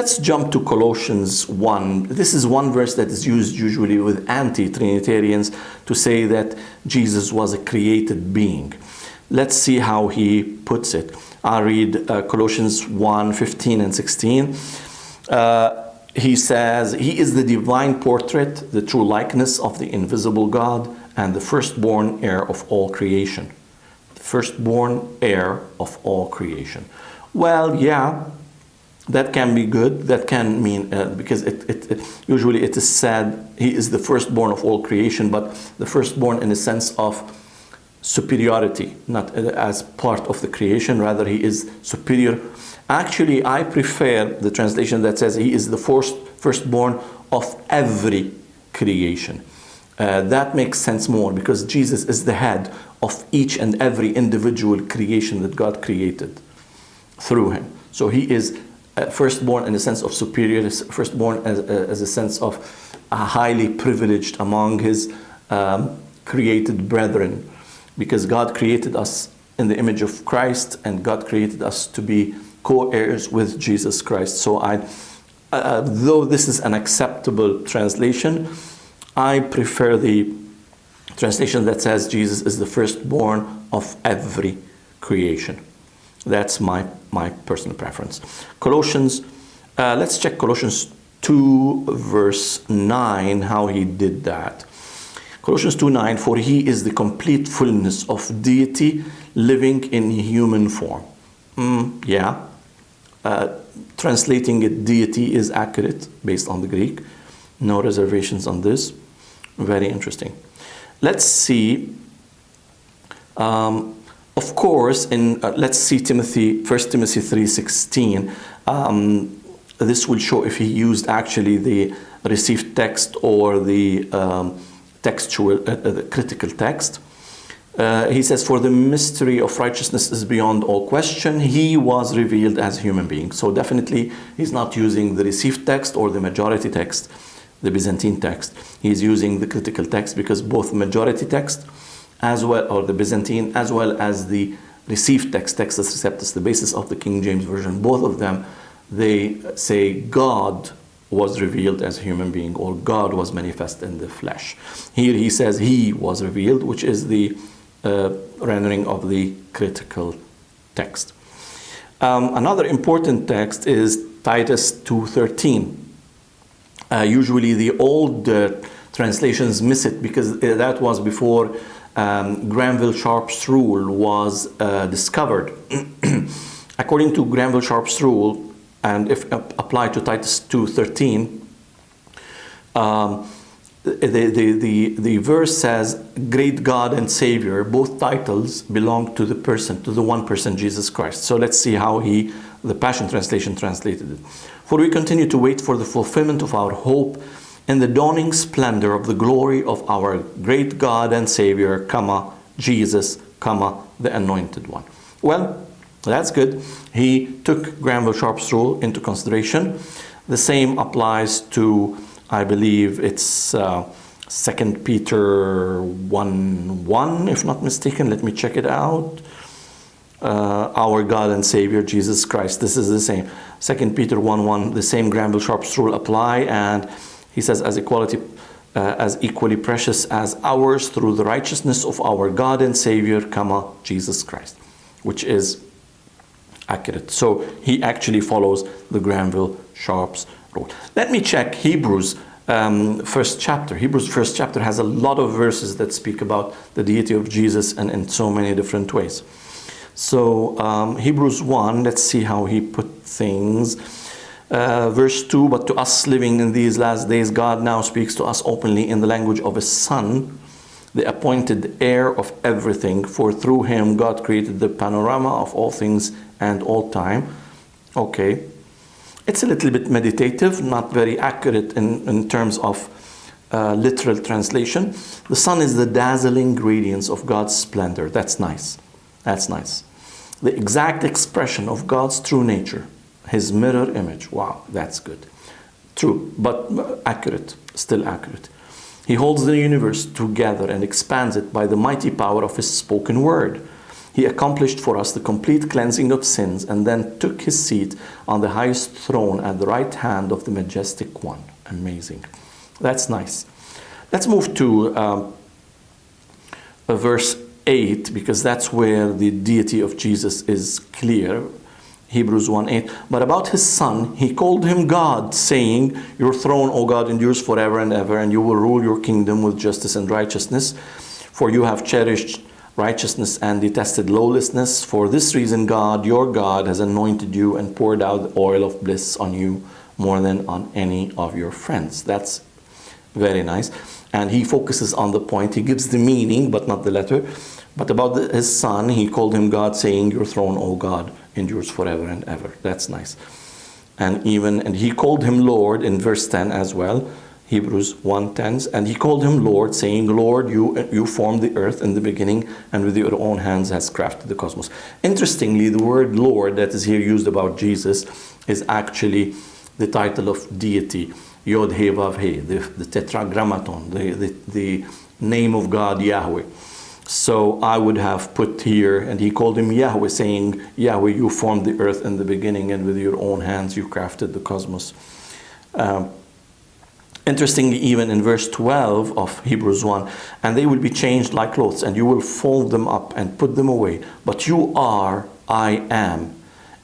Let's jump to Colossians 1. This is one verse that is used usually with anti-Trinitarians to say that Jesus was a created being. Let's see how he puts it. I'll read Colossians 1, 15 and 16. He says, "He is the divine portrait, the true likeness of the invisible God, and the firstborn heir of all creation." The firstborn heir of all creation. Well, yeah, that can be good. That can mean, because usually it is said, he is the firstborn of all creation, but the firstborn in the sense of superiority, not as part of the creation, rather he is superior. Actually, I prefer the translation that says he is the firstborn of every creation. That makes sense more because Jesus is the head of each and every individual creation that God created through him. So he is firstborn in the sense of superior, firstborn as a sense of highly privileged among his created brethren, because God created us in the image of Christ, and God created us to be co-heirs with Jesus Christ. So though this is an acceptable translation, I prefer the translation that says Jesus is the firstborn of every creation. That's my personal preference. Colossians, let's check Colossians 2 verse 9, how he did that. Colossians 2:9, "For he is the complete fullness of deity living in human form." Yeah. Translating it deity is accurate based on the Greek. No reservations on this. Very interesting. Let's see. Of course, let's see 1 Timothy 3:16. This will show if he used actually the received text or the textual, the critical text. He says, "For the mystery of righteousness is beyond all question. He was revealed as a human being." So definitely he's not using the received text or the majority text, the Byzantine text. He's using the critical text because both majority text as well, or the Byzantine, as well as the received text, Textus Receptus, the basis of the King James Version, both of them, they say God was revealed as a human being, or God was manifest in the flesh. Here he says he was revealed, which is the rendering of the critical text. Another important text is Titus 2:13. Usually the old translations miss it because that was before Granville Sharp's rule was discovered. According to Granville Sharp's rule, and if applied to Titus 2:13, the verse says, "Great God and Savior," both titles belong to the person, to the one person, Jesus Christ. So let's see how the Passion Translation translated it. "For we continue to wait for the fulfillment of our hope in the dawning splendor of the glory of our great God and Savior, Jesus, the Anointed One." Well, that's good. He took Granville Sharp's rule into consideration. The same applies to, I believe it's 2 Peter 1:1, if not mistaken. Let me check it out. Our God and Savior, Jesus Christ. This is the same. 2 Peter 1:1, the same Granville Sharp's rule apply, and he says, as equally precious as ours through the righteousness of our God and Savior, Jesus Christ, which is accurate. So he actually follows the Granville Sharp's rule. Let me check Hebrews first chapter. Hebrews first chapter has a lot of verses that speak about the deity of Jesus and in so many different ways. So Hebrews 1, let's see how he put things. Verse 2, "But to us living in these last days, God now speaks to us openly in the language of His Son, the appointed heir of everything, for through Him God created the panorama of all things and all time." Okay. It's a little bit meditative, not very accurate in terms of literal translation. The sun is the dazzling radiance of God's splendor. That's nice. That's nice. The exact expression of God's true nature. His mirror image. Wow, that's good. True, but accurate. Still accurate. He holds the universe together and expands it by the mighty power of His spoken word. He accomplished for us the complete cleansing of sins and then took his seat on the highest throne at the right hand of the majestic one. Amazing. That's nice. Let's move to verse 8, because that's where the deity of Jesus is clear. Hebrews 1:8. But about his son, he called him God, saying, your throne, O God, endures forever and ever, and you will rule your kingdom with justice and righteousness. For you have cherished righteousness and detested lawlessness. For this reason, God, your God, has anointed you and poured out the oil of bliss on you more than on any of your friends. That's very nice. And he focuses on the point. He gives the meaning, but not the letter. But about his son, he called him God, saying, your throne, O God, endures forever and ever. That's nice. And he called him Lord in verse 10 as well. Hebrews 1:10, and he called him Lord, saying, Lord, you formed the earth in the beginning, and with your own hands has crafted the cosmos. Interestingly, the word Lord that is here used about Jesus is actually the title of deity, Yod He Vav He, the tetragrammaton, the name of God, Yahweh. So I would have put here, and he called him Yahweh, saying, Yahweh, you formed the earth in the beginning, and with your own hands you crafted the cosmos. Interestingly, even in verse 12 of Hebrews 1, and they will be changed like clothes, and you will fold them up and put them away. But you are, I am.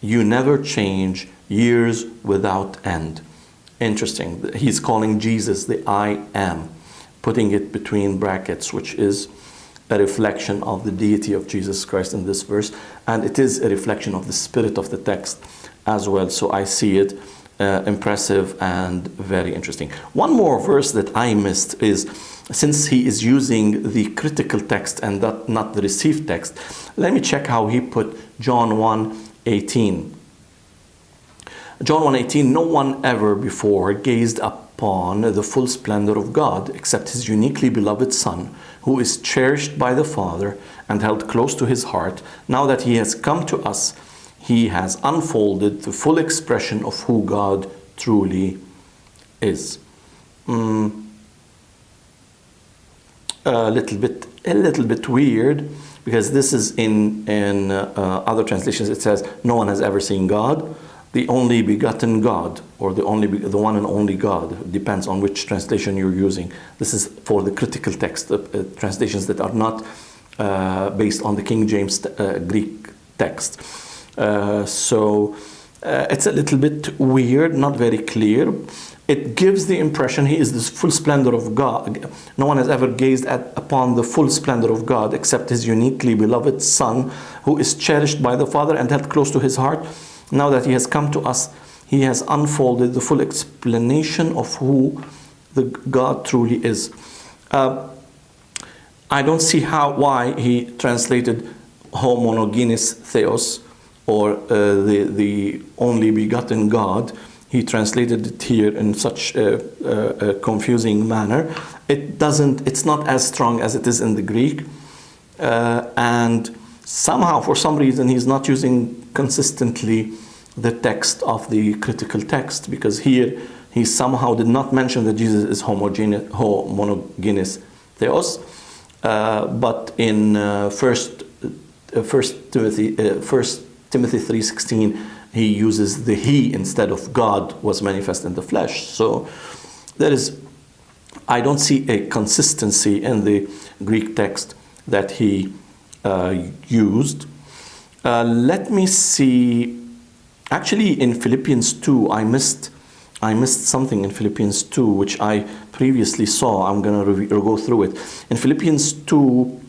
You never change, years without end. Interesting. He's calling Jesus the I am, putting it between brackets, which is a reflection of the deity of Jesus Christ in this verse. And it is a reflection of the spirit of the text as well. So I see it impressive and very interesting. One more verse that I missed is, since he is using the critical text and not the received text, let me check how he put John 1:18. John 1:18, no one ever before gazed upon the full splendor of God except his uniquely beloved Son, who is cherished by the Father and held close to his heart. Now that he has come to us, he has unfolded the full expression of who God truly is. A little bit weird, because this is in other translations. It says, no one has ever seen God, the only begotten God, or the one and only God. It depends on which translation you're using. This is for the critical text, translations that are not based on the King James Greek text. So it's a little bit weird, not very clear. It gives the impression he is the full splendor of God. No one has ever gazed upon the full splendor of God except his uniquely beloved Son, who is cherished by the Father and held close to his heart. Now that he has come to us, he has unfolded the full explanation of who the God truly is. I don't see why he translated homogeneous theos, or the only begotten God. He translated it here in such a confusing manner. It's not as strong as it is in the Greek. And somehow, for some reason, he's not using consistently the text of the critical text, because here he somehow did not mention that Jesus is homogeneous theos. But in 1 Timothy 3:16, he uses the he instead of God was manifest in the flesh. So I don't see a consistency in the Greek text that he used. Let me see. Actually, in Philippians 2, I missed something in Philippians 2, which I previously saw. I'm going to go through it. In Philippians 2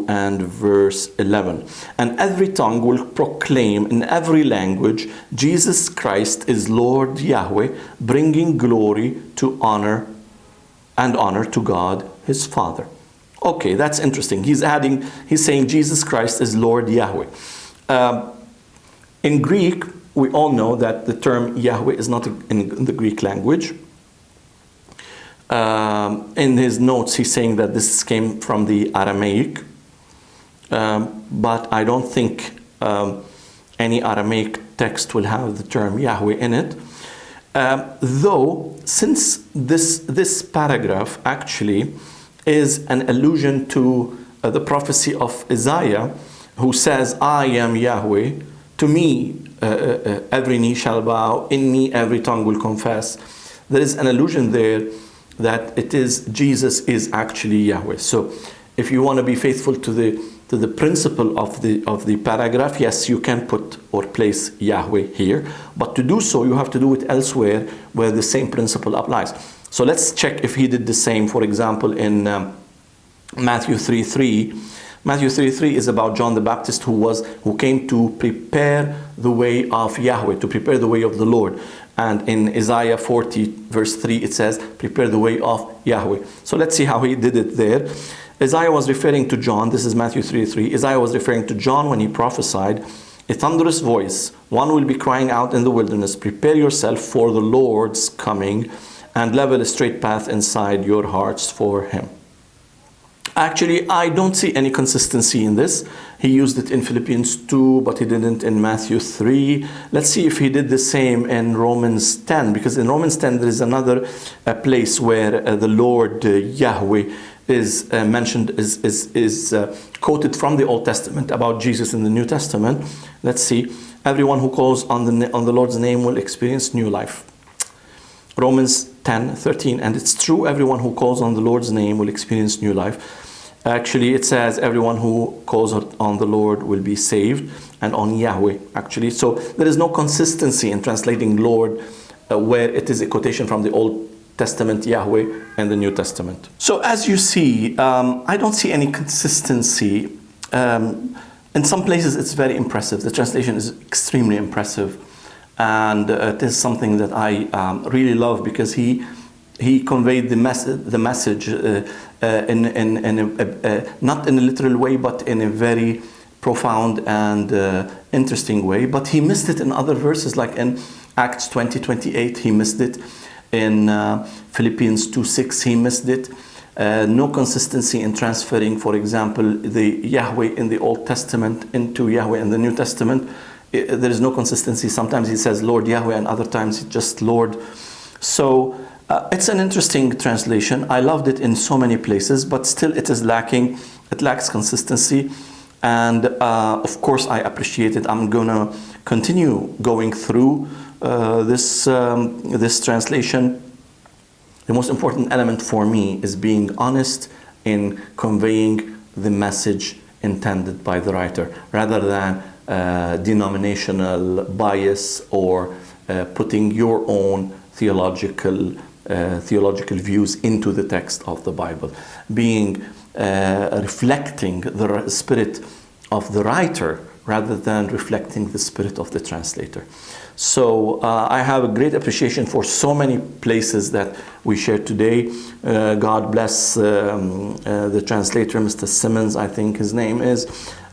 and verse 11. And every tongue will proclaim in every language, Jesus Christ is Lord Yahweh, bringing glory to honor to God, his Father. Okay, that's interesting. He's saying Jesus Christ is Lord Yahweh. In Greek, we all know that the term Yahweh is not in the Greek language. In his notes, he's saying that this came from the Aramaic, but I don't think any Aramaic text will have the term Yahweh in it. Though, since this paragraph actually is an allusion to the prophecy of Isaiah, who says, I am Yahweh, to me every knee shall bow, in me every tongue will confess. There is an allusion there that it is Jesus is actually Yahweh. So if you want to be faithful to the principle of the paragraph, yes, you can put or place Yahweh here, but to do so you have to do it elsewhere where the same principle applies. So let's check if he did the same, for example, in Matthew 3:3. Matthew 3:3 is about John the Baptist who came to prepare the way of Yahweh, to prepare the way of the Lord. And in Isaiah 40 verse 3 it says, prepare the way of Yahweh. So let's see how he did it there. Isaiah was referring to John. This is Matthew 3:3. Isaiah was referring to John when he prophesied, a thunderous voice, one will be crying out in the wilderness, prepare yourself for the Lord's coming, and level a straight path inside your hearts for him. Actually, I don't see any consistency in this. He used it in Philippians 2, but he didn't in Matthew 3. Let's see if he did the same in Romans 10, because in Romans 10 there is another place where the Lord Yahweh is mentioned, is quoted from the Old Testament about Jesus in the New Testament. Let's see. Everyone who calls on the Lord's name will experience new life. Romans 10:13, and it's true, everyone who calls on the Lord's name will experience new life. Actually, it says everyone who calls on the Lord will be saved, and on Yahweh, actually. So there is no consistency in translating Lord where it is a quotation from the Old Testament, Yahweh, and the New Testament. So as you see, I don't see any consistency. In some places it's very impressive. The translation is extremely impressive. And it is something that I really love, because he conveyed the message not in a literal way, but in a very profound and interesting way. But he missed it in other verses, like in Acts 20:28, he missed it. In Philippians 2:6, he missed it. No consistency in transferring, for example, the Yahweh in the Old Testament into Yahweh in the New Testament. There is no consistency. Sometimes he says Lord Yahweh, and other times just Lord. So it's an interesting translation. I loved it in so many places, but still it is lacking. It lacks consistency. And of course I appreciate it. I'm gonna continue going through this translation. The most important element for me is being honest in conveying the message intended by the writer, rather than denominational bias or putting your own theological views into the text of the Bible. Being reflecting the spirit of the writer rather than reflecting the spirit of the translator. So I have a great appreciation for so many places that we shared today. God bless the translator, Mr. Simmons, I think his name is.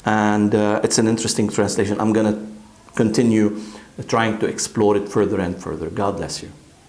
And it's an interesting translation. I'm going to continue trying to explore it further and further. God bless you.